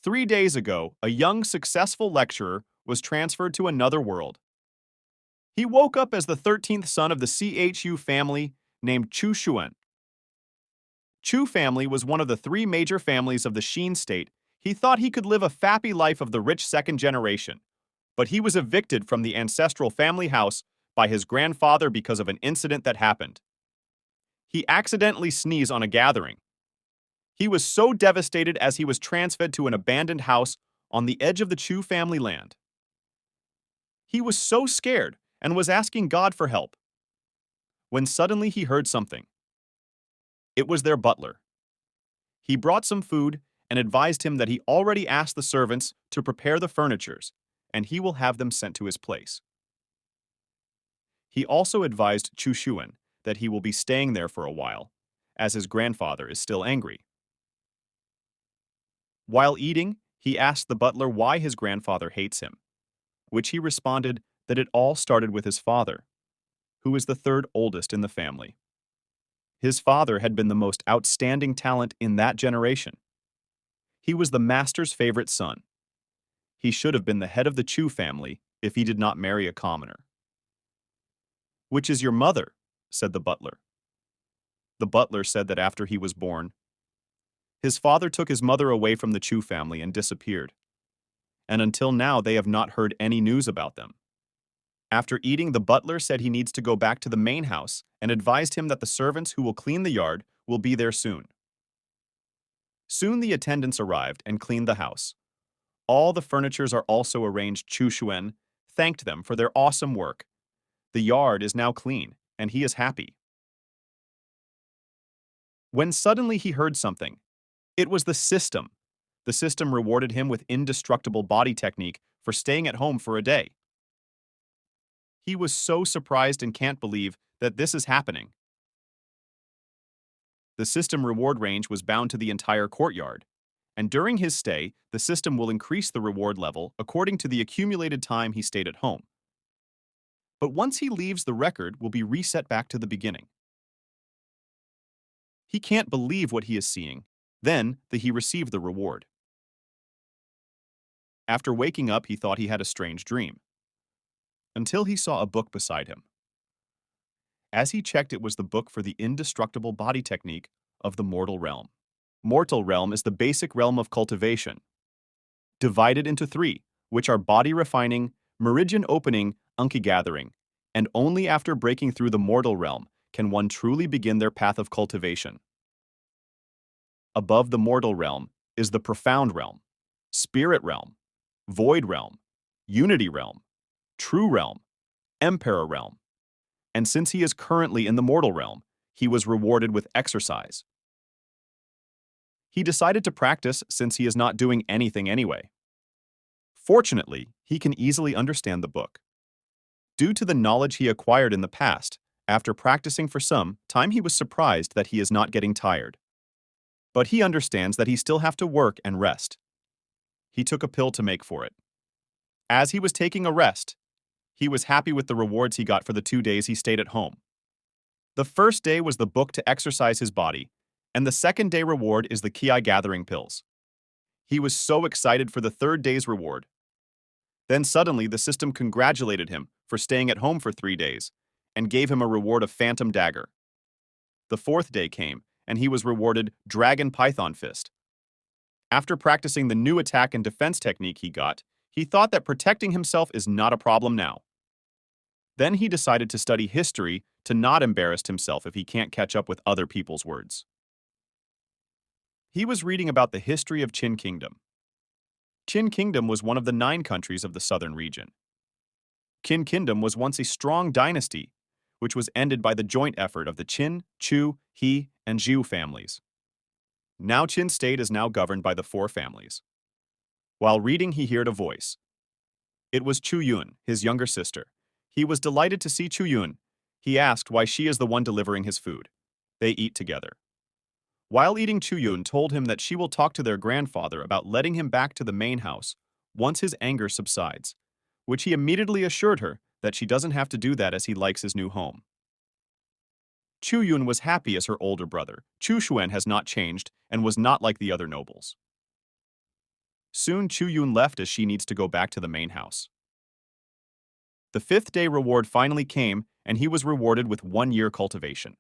3 days ago, a young, successful lecturer was transferred to another world. He woke up as the 13th son of the Chu family named Chu Xuan. Chu family was one of the three major families of the Xin state. He thought he could live a fappy life of the rich second generation, but he was evicted from the ancestral family house by his grandfather because of an incident that happened. He accidentally sneezed on a gathering. He was so devastated as he was transferred to an abandoned house on the edge of the Chu family land. He was so scared and was asking God for help, when suddenly he heard something. It was their butler. He brought some food and advised him that he already asked the servants to prepare the furnitures, and he will have them sent to his place. He also advised Chu Xuan that he will be staying there for a while, as his grandfather is still angry. While eating, he asked the butler why his grandfather hates him, which he responded that it all started with his father, who is the third oldest in the family. His father had been the most outstanding talent in that generation. He was the master's favorite son. He should have been the head of the Chu family if he did not marry a commoner. "Which is your mother?" said the butler. The butler said that after he was born, his father took his mother away from the Chu family and disappeared, and until now they have not heard any news about them. After eating, the butler said he needs to go back to the main house and advised him that the servants who will clean the yard will be there soon. Soon the attendants arrived and cleaned the house. All the furnitures are also arranged. Chu Xuan thanked them for their awesome work. The yard is now clean, and he is happy. When suddenly he heard something. It was the system. The system rewarded him with indestructible body technique for staying at home for a day. He was so surprised and can't believe that this is happening. The system reward range was bound to the entire courtyard, and during his stay, the system will increase the reward level according to the accumulated time he stayed at home. But once he leaves, the record will be reset back to the beginning. He can't believe what he is seeing. Then he received the reward. After waking up, he thought he had a strange dream, until he saw a book beside him. As he checked, it was the book for the indestructible body technique of the mortal realm. Mortal realm is the basic realm of cultivation, divided into three, which are body refining, meridian opening, unki gathering, and only after breaking through the mortal realm can one truly begin their path of cultivation. Above the mortal realm is the profound realm, spirit realm, void realm, unity realm, true realm, emperor realm. And since he is currently in the mortal realm, he was rewarded with exercise. He decided to practice since he is not doing anything anyway. Fortunately, he can easily understand the book. Due to the knowledge he acquired in the past, after practicing for some time, he was surprised that he is not getting tired. But he understands that he still have to work and rest. He took a pill to make for it. As he was taking a rest, he was happy with the rewards he got for the 2 days he stayed at home. The first day was the book to exercise his body, and the second day reward is the Ki gathering pills. He was so excited for the third day's reward. Then suddenly the system congratulated him for staying at home for 3 days and gave him a reward of Phantom Dagger. The fourth day came, and he was rewarded Dragon Python Fist. After practicing the new attack and defense technique he got, he thought that protecting himself is not a problem now. Then he decided to study history to not embarrass himself if he can't catch up with other people's words. He was reading about the history of Qin Kingdom. Qin Kingdom was one of the 9 countries of the southern region. Qin Kingdom was once a strong dynasty, which was ended by the joint effort of the Qin, Chu, He, and Zhou families. Now Qin state is now governed by the 4 families. While reading, he heard a voice. It was Chu Yun, his younger sister. He was delighted to see Chu Yun. He asked why she is the one delivering his food. They eat together. While eating, Chu Yun told him that she will talk to their grandfather about letting him back to the main house once his anger subsides, which he immediately assured her that she doesn't have to do that as he likes his new home. Chu Yun was happy as her older brother. Chu Xuan has not changed and was not like the other nobles. Soon Chu Yun left as she needs to go back to the main house. The fifth day reward finally came, and he was rewarded with 1 year cultivation.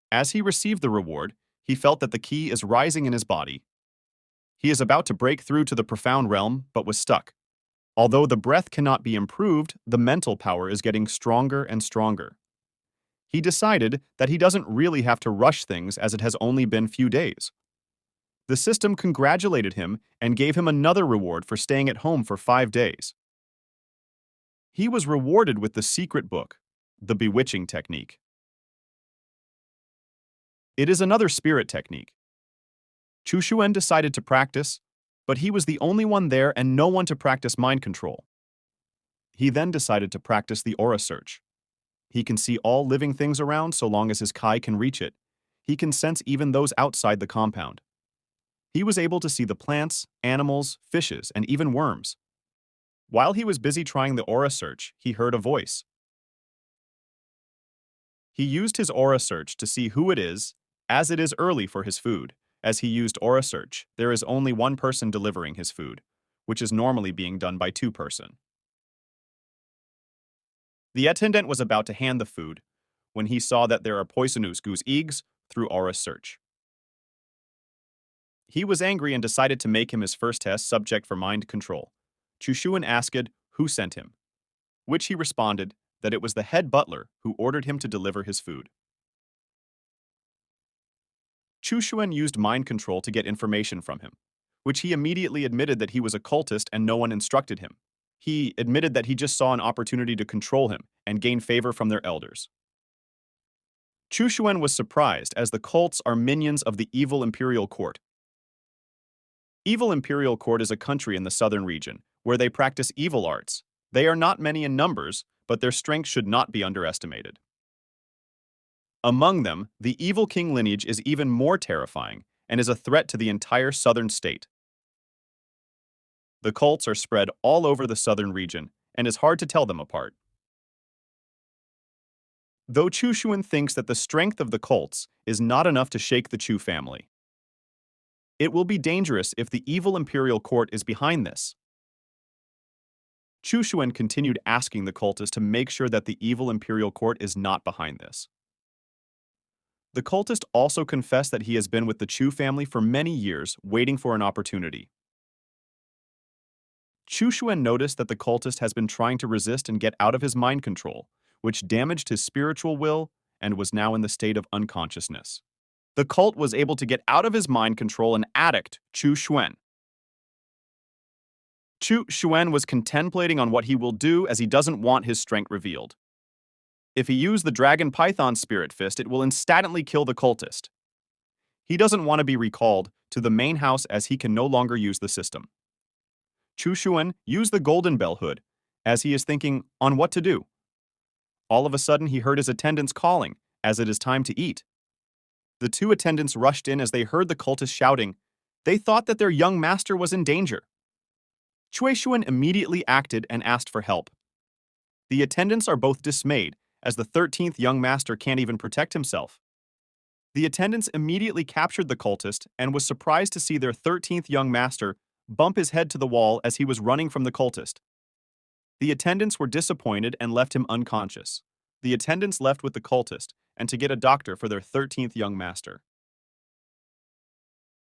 As he received the reward, he felt that the key is rising in his body. He is about to break through to the profound realm, but was stuck. Although the breath cannot be improved, the mental power is getting stronger and stronger. He decided that he doesn't really have to rush things as it has only been few days. The system congratulated him and gave him another reward for staying at home for 5 days. He was rewarded with the secret book, the bewitching technique. It is another spirit technique. Chu Shuen decided to practice, but he was the only one there and no one to practice mind control. He then decided to practice the aura search. He can see all living things around so long as his Kai can reach it. He can sense even those outside the compound. He was able to see the plants, animals, fishes, and even worms. While he was busy trying the aura search, he heard a voice. He used his aura search to see who it is, as it is early for his food. As he used aura search, there is only one person delivering his food, which is normally being done by 2 persons. The attendant was about to hand the food when he saw that there are poisonous goose eggs through aura search. He was angry and decided to make him his first test subject for mind control. Chu Shuen asked who sent him, which he responded that it was the head butler who ordered him to deliver his food. Chu Shuen used mind control to get information from him, which he immediately admitted that he was a cultist and no one instructed him. He admitted that he just saw an opportunity to control him and gain favor from their elders. Chu Shuen was surprised as the cults are minions of the evil imperial court. Evil imperial court is a country in the southern region where they practice evil arts. They are not many in numbers, but their strength should not be underestimated. Among them, the evil king lineage is even more terrifying and is a threat to the entire southern state. The cults are spread all over the southern region, and it's hard to tell them apart. Though Chu Shuen thinks that the strength of the cults is not enough to shake the Chu family. It will be dangerous if the evil imperial court is behind this. Chu Shuen continued asking the cultist to make sure that the evil imperial court is not behind this. The cultist also confessed that he has been with the Chu family for many years, waiting for an opportunity. Chu Shuen noticed that the cultist has been trying to resist and get out of his mind control, which damaged his spiritual will and was now in the state of unconsciousness. The cult was able to get out of his mind control and addict Chu Shuen. Chu Shuen was contemplating on what he will do as he doesn't want his strength revealed. If he used the Dragon Python Spirit Fist, it will instantly kill the cultist. He doesn't want to be recalled to the main house as he can no longer use the system. Chu Shuen used the Golden Bell Hood as he is thinking on what to do. All of a sudden, he heard his attendants calling as it is time to eat. The 2 attendants rushed in as they heard the cultist shouting. They thought that their young master was in danger. Chui Shuen immediately acted and asked for help. The attendants are both dismayed as the 13th young master can't even protect himself. The attendants immediately captured the cultist and was surprised to see their 13th young master bump his head to the wall as he was running from the cultist. The attendants were disappointed and left him unconscious. The attendants left with the cultist and to get a doctor for their 13th young master.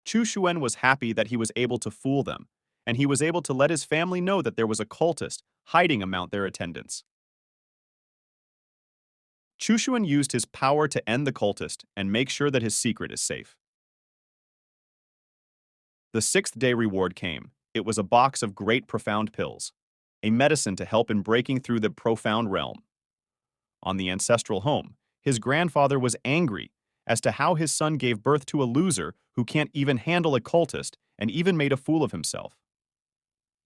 Chu Shuen was happy that he was able to fool them, and he was able to let his family know that there was a cultist hiding among their attendants. Chu Shuen used his power to end the cultist and make sure that his secret is safe. The 6th day reward came. It was a box of great profound pills, a medicine to help in breaking through the profound realm. On the ancestral home, his grandfather was angry as to how his son gave birth to a loser who can't even handle a cultist and even made a fool of himself.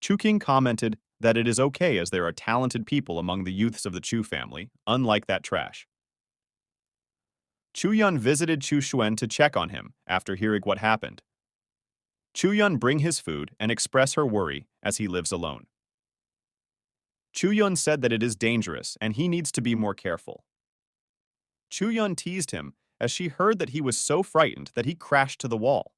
Chu King commented that it is okay as there are talented people among the youths of the Chu family, unlike that trash. Chu Yun visited Chu Shuen to check on him after hearing what happened. Chu Yun bring his food and express her worry as he lives alone. Chu Yun said that it is dangerous and he needs to be more careful. Chu Yun teased him as she heard that he was so frightened that he crashed to the wall.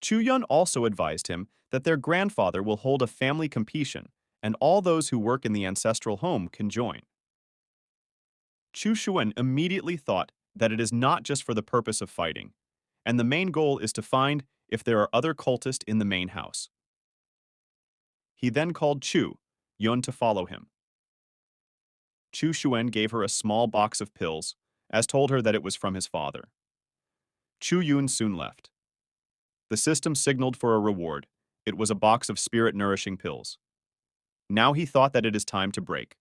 Chu Yun also advised him that their grandfather will hold a family competition, and all those who work in the ancestral home can join. Chu Xuan immediately thought that it is not just for the purpose of fighting, and the main goal is to find if there are other cultists in the main house. He then called Chu Yun to follow him. Chu Xuan gave her a small box of pills, as told her that it was from his father. Chu Yun soon left. The system signaled for a reward. It was a box of spirit-nourishing pills. Now he thought that it is time to break.